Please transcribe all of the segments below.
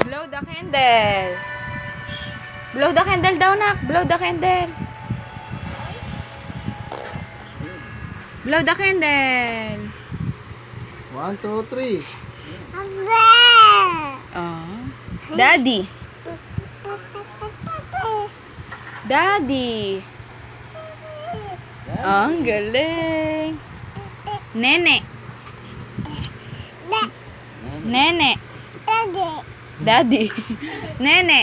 Blow the candle. Blow the candle daw, nak. Blow the candle. Blow the candle. 1, 2, 3. Oh. Daddy. Daddy. Oh, ang galing. Nene. Nene. Daddy. Nene.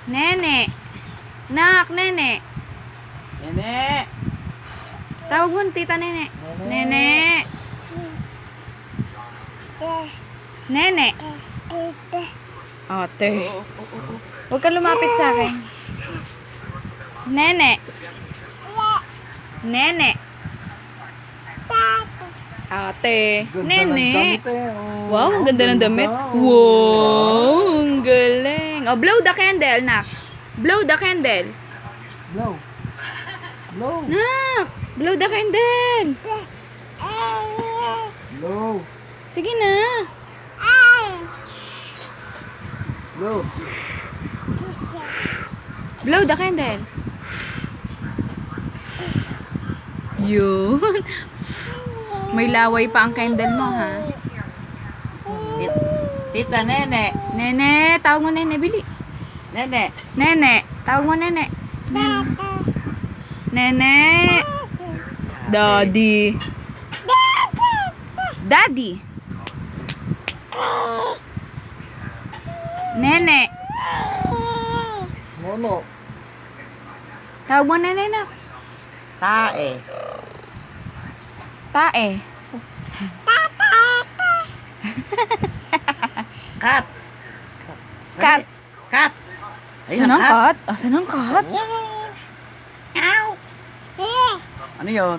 Nene. Nak, nene. Nene! Tawag mo, tita nene. Nene. Nene. Ate. Huwag ka lumapit sa akin. Nene. Nene. Ate. Ganda ng Nene. damit eh. Oh. Wow, ang ganda ng damit. Wow, ang galing. Oh, blow the candle, nak. Blow the candle. Blow. Blow. Nak, blow the candle. Blow. Sige na. Blow. Blow the candle. Yun. May laway pa ang candle mo, ha? Tita Nene! Nene, tawag mo nene, bili. Nene! Nene, tawag mo nene. Nene. Nene. Daddy. Daddy. Nene. Mono. Tawag mo nene na. Tae! Tae. Kat! Kat. Kat! Saan ang kat? Ah, saan ang kat? Ow! Ano yun?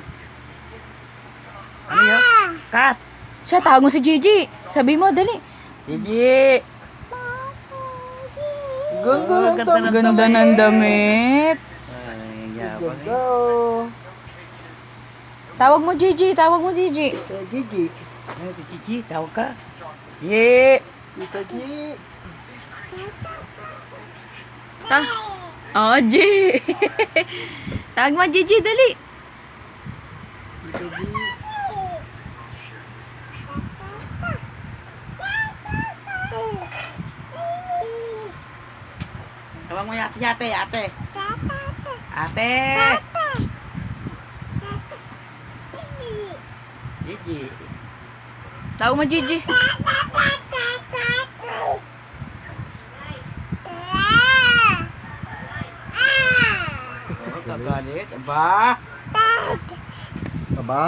Ano yun? Kat! Siya, tawag mo si Gigi. Sabi mo, dali. Gigi! Ganda ng Ganda damit. Ganda ng damit. Ay, yabang Ganda oh. Tawag mo Gigi, tawag mo Gigi. Tita Gigi. eh. Gigi, tawag ka. Ye! Tita Gigi. Oh, G. Tawag mo Gigi, dali. Tita Gigi. Tawag mo yate, yate, ate. Ate! Gigi. Tawag mo Gigi. Oh, kagalit. Aba! Aba?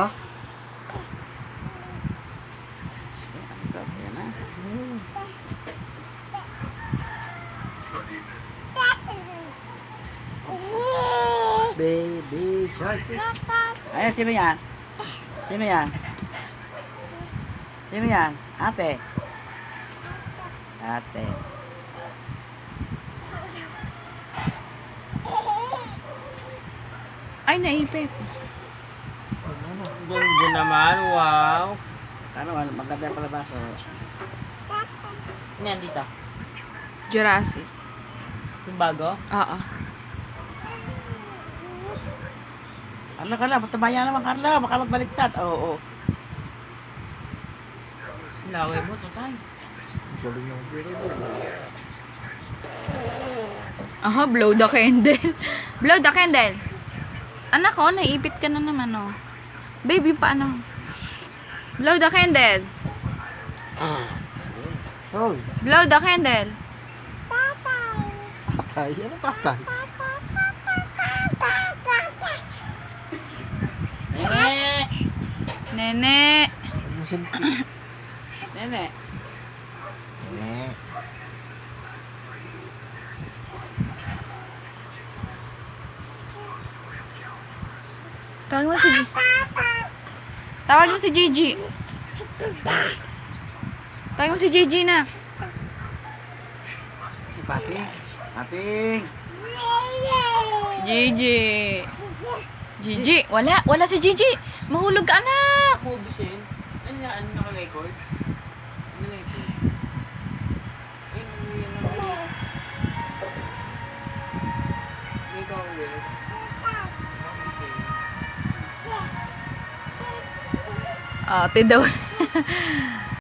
Ayan na. Baby shark. Ayan, sino yan? Sino yan? Sino yan? Ate. Ate. Ay, naipit. Ganda naman, wow. Ano, maganda yung palabas. Sino yan dito? Jurassic. Yung bago? Oo. Ano ka na? Patabaya naman, Carla. Baka magbaliktad. Oo. Laway mo, tutay. Galing ng pera mo. Aha, blow the candle. Blow the candle. Anak ko, naipit ka na naman, oh. Baby, paano? Blow the candle. Hoy. Blow the candle. Tatay. Ano tatay? Nene! Nene. Ano selfie? Nene! Ne. Tawag mo si Gigi. Tawag mo si Gigi. Tawag mo si Gigi na. Si Pating. Pating! Gigi. Gigi. Wala. Wala si Gigi. Mahulog ka, anak. Ako, Bisin. Ano na, ano naka-record? Ano na ito? Ate daw.